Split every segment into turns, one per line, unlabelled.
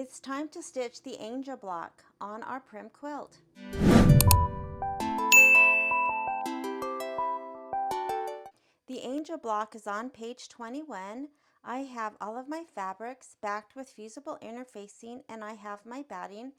It's time to stitch the angel block on our Prim quilt. The angel block is on page 21. I have all of my fabrics backed with fusible interfacing, and I have my batting.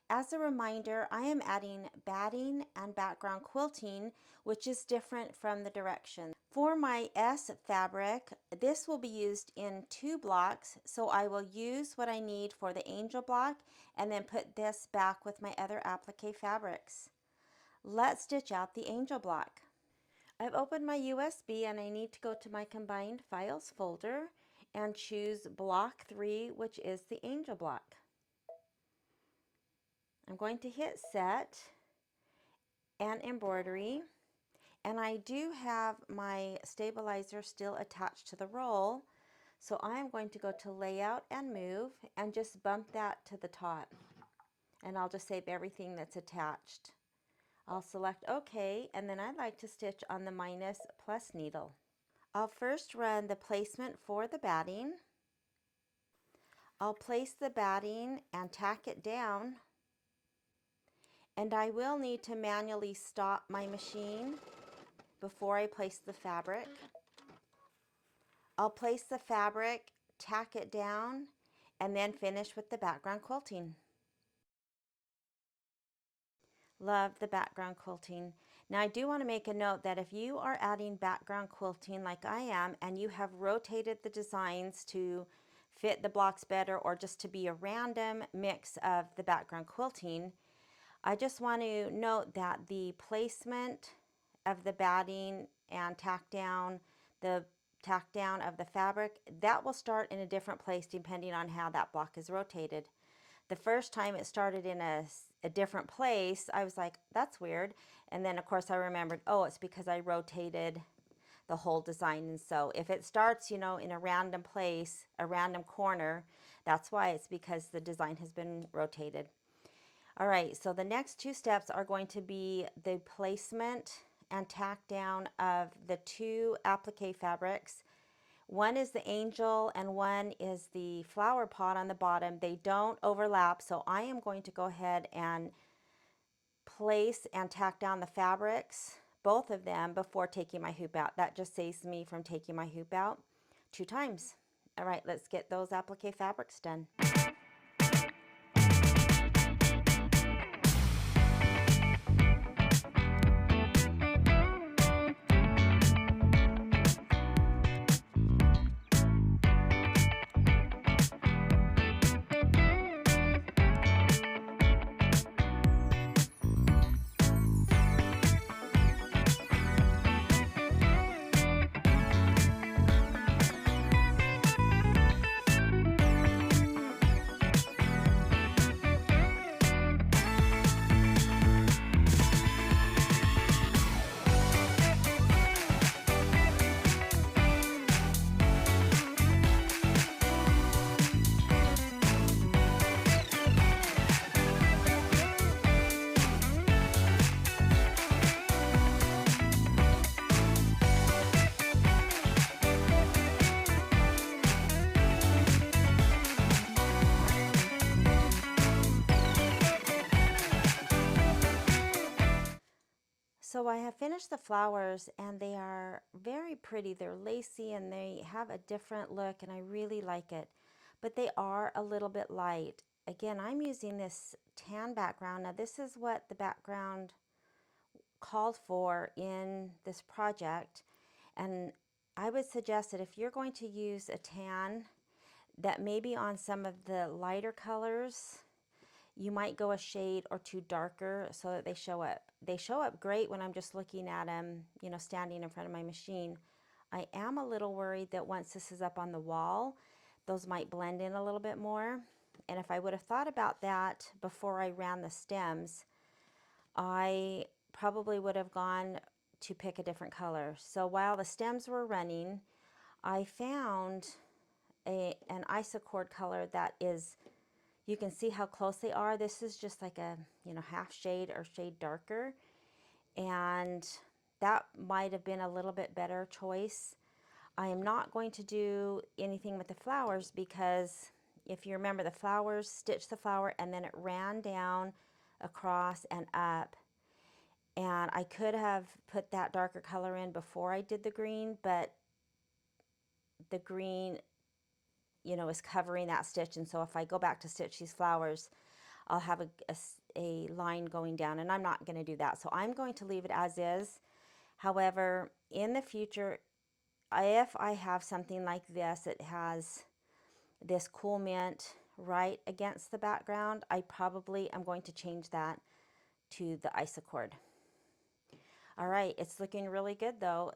As a reminder, I am adding batting and background quilting, which is different from the directions. For my S fabric, this will be used in 2 blocks, so I will use what I need for the angel block and then put this back with my other applique fabrics. Let's stitch out the angel block. I've opened my USB and I need to go to my combined files folder and choose block 3, which is the angel block. I'm going to hit set and embroidery, and I do have my stabilizer still attached to the roll, so I am going to go to layout and move and just bump that to the top, and I'll just save everything that's attached. I'll select OK, and then I'd like to stitch on the minus plus needle. I'll first run the placement for the batting. I'll place the batting and tack it down, and I will need to manually stop my machine before I place the fabric. I'll place the fabric, tack it down, and then finish with the background quilting. Love the background quilting. Now I do want to make a note that if you are adding background quilting like I am, and you have rotated the designs to fit the blocks better or just to be a random mix of the background quilting, I just want to note that the placement of the batting and tack down, the tack down of the fabric, that will start in a different place depending on how that block is rotated. The first time it started in a different place, I was like, that's weird. And then of course I remembered, oh, it's because I rotated the whole design. And so if it starts, in a random place, a random corner, that's why. It's because the design has been rotated. All right, so the next 2 steps are going to be the placement and tack down of the 2 applique fabrics. One is the angel and one is the flower pot on the bottom. They don't overlap, so I am going to go ahead and place and tack down the fabrics, both of them, before taking my hoop out. That just saves me from taking my hoop out 2 times. All right, let's get those applique fabrics done. So I have finished the flowers and they are very pretty. They're lacy and they have a different look and I really like it. But they are a little bit light. Again, I'm using this tan background. Now this is what the background called for in this project. And I would suggest that if you're going to use a tan, that maybe on some of the lighter colors, you might go a shade or 2 darker so that they show up. They show up great when I'm just looking at them, standing in front of my machine. I am a little worried that once this is up on the wall, those might blend in a little bit more. And if I would have thought about that before I ran the stems, I probably would have gone to pick a different color. So while the stems were running, I found an isocord color that is, you can see how close they are. This is just like a half shade or shade darker, and that might have been a little bit better choice. I am not going to do anything with the flowers because if you remember, the flowers, stitched the flower and then it ran down across and up. And I could have put that darker color in before I did the green, but the green, you know, is covering that stitch. And so if I go back to stitch these flowers, I'll have a line going down, and I'm not going to do that. So I'm going to leave it as is. However, in the future, if I have something like this, it has this cool mint right against the background, I probably am going to change that to the isocord. All right, it's looking really good though.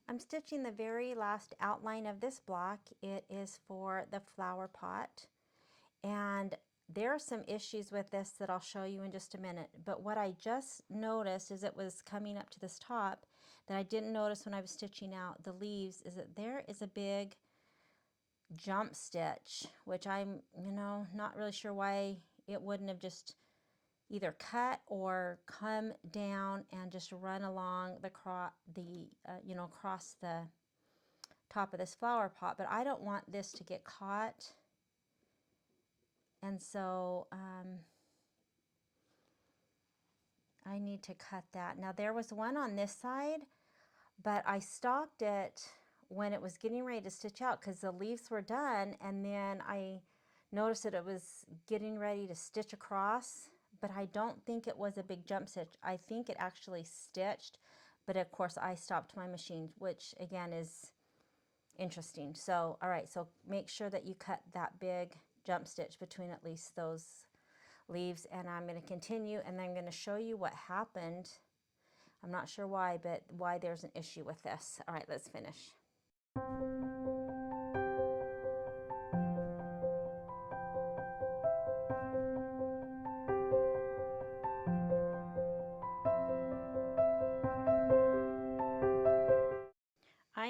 I'm stitching the very last outline of this block. It is for the flower pot, and there are some issues with this that I'll show you in just a minute. But what I just noticed is it was coming up to this top that I didn't notice when I was stitching out the leaves, is that there is a big jump stitch, which I'm, not really sure why it wouldn't have just either cut or come down and just run along the across the top of this flower pot. But I don't want this to get caught, and so I need to cut that. Now there was one on this side, but I stopped it when it was getting ready to stitch out because the leaves were done, and then I noticed that it was getting ready to stitch across, but I don't think it was a big jump stitch. I think it actually stitched, but of course I stopped my machine, which again is interesting. So, all right, so make sure that you cut that big jump stitch between at least those leaves, and I'm going to continue, and then I'm going to show you what happened. I'm not sure why, but why there's an issue with this. All right, let's finish.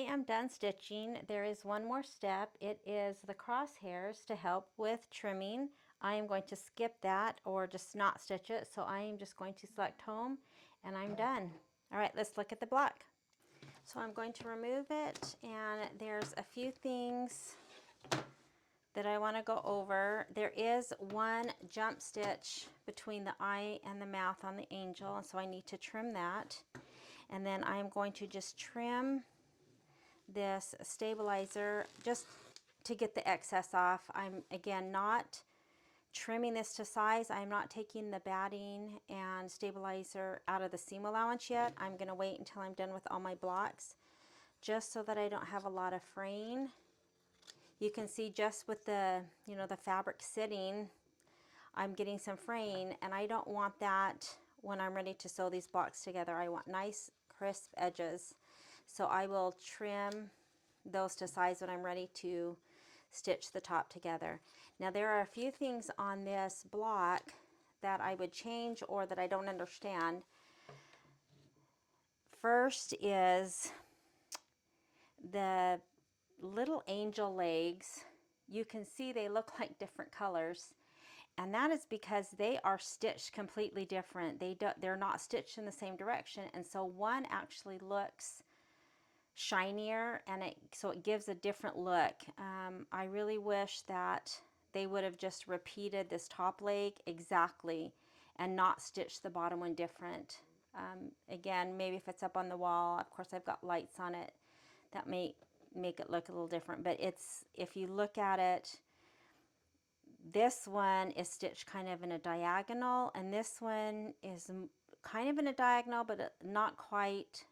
am done stitching. There is one more step. It is the crosshairs to help with trimming. I am going to skip that or just not stitch it. So I am just going to select home and I'm done. All right, let's look at the block. So I'm going to remove it, and there's a few things that I want to go over. There is one jump stitch between the eye and the mouth on the angel, and so I need to trim that. And then I'm going to just trim this stabilizer just to get the excess off. I'm again not trimming this to size. I'm not taking the batting and stabilizer out of the seam allowance yet. I'm going to wait until I'm done with all my blocks, just so that I don't have a lot of fraying. You can see just with the, the fabric sitting, I'm getting some fraying, and I don't want that when I'm ready to sew these blocks together. I want nice crisp edges. So I will trim those to size when I'm ready to stitch the top together. Now there are a few things on this block that I would change or that I don't understand. First is the little angel legs. You can see they look like different colors, and that is because they are stitched completely different. They're not stitched in the same direction, and so one actually looks shinier, and so it gives a different look. I really wish that they would have just repeated this top leg exactly and not stitched the bottom one different. Again, maybe if it's up on the wall, of course I've got lights on it, that may make it look a little different, but if you look at it, this one is stitched kind of in a diagonal, and this one is kind of in a diagonal, but not quite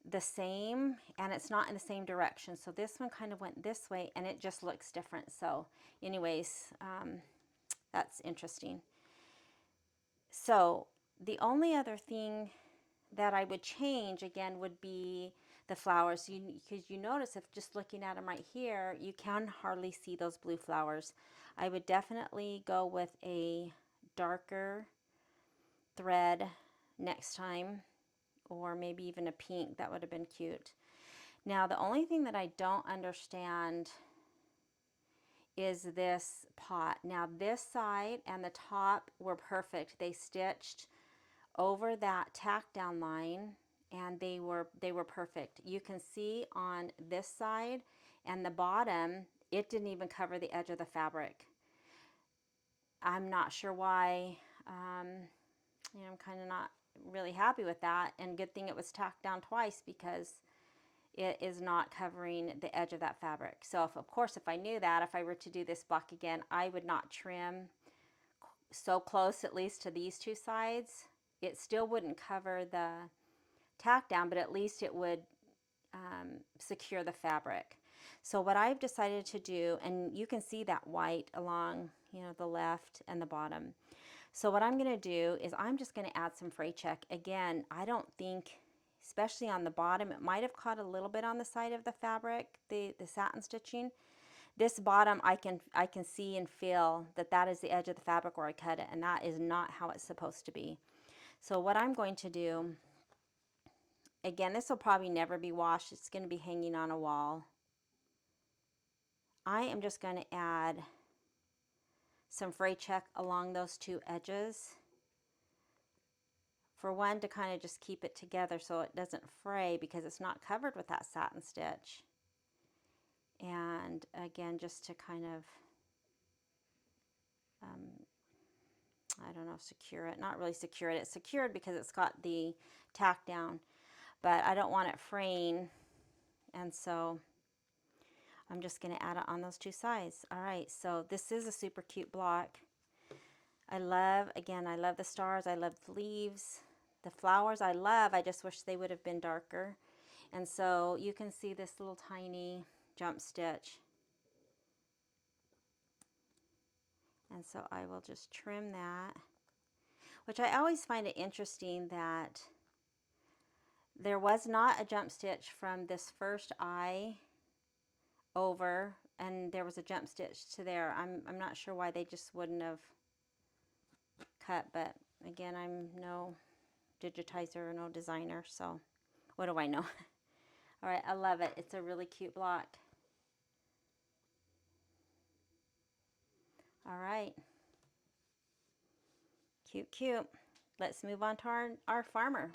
the same, and it's not in the same direction. So this one kind of went this way, and it just looks different. So anyways, that's interesting. So the only other thing that I would change again would be the flowers, because you notice if just looking at them right here, you can hardly see those blue flowers. I would definitely go with a darker thread next time, or maybe even a pink. That would have been cute. Now the only thing that I don't understand is this pot. Now this side and the top were perfect. They stitched over that tack down line, and they were perfect. You can see on this side and the bottom, it didn't even cover the edge of the fabric. I'm not sure why. I'm kind of not really happy with that, and good thing it was tacked down twice, because it is not covering the edge of that fabric. So of course, if I knew that, if I were to do this block again, I would not trim so close, at least to these two sides. It still wouldn't cover the tack down, but at least it would secure the fabric. So what I've decided to do, and you can see that white along, the left and the bottom. So what I'm going to do is I'm just going to add some fray check. Again, I don't think, especially on the bottom, it might have caught a little bit on the side of the fabric, the satin stitching. This bottom, I can see and feel that is the edge of the fabric where I cut it, and that is not how it's supposed to be. So what I'm going to do, again, this will probably never be washed. It's going to be hanging on a wall. I am just going to add some fray check along those two edges. For one, to kind of just keep it together so it doesn't fray, because it's not covered with that satin stitch. And again, just to kind of, I don't know, secure it. Not really secure it. It's secured because it's got the tack down, but I don't want it fraying, and so I'm just going to add it on those two sides. All right, so this is a super cute block. I love the stars. I love the leaves. The flowers I love. I just wish they would have been darker. And so you can see this little tiny jump stitch. And so I will just trim that, which I always find it interesting that there was not a jump stitch from this first eye over, and there was a jump stitch to there. I'm not sure why they just wouldn't have cut, but again, I'm no digitizer, no designer, so what do I know? All right, I love it. It's a really cute block. All right. Cute, cute. Let's move on to our farmer.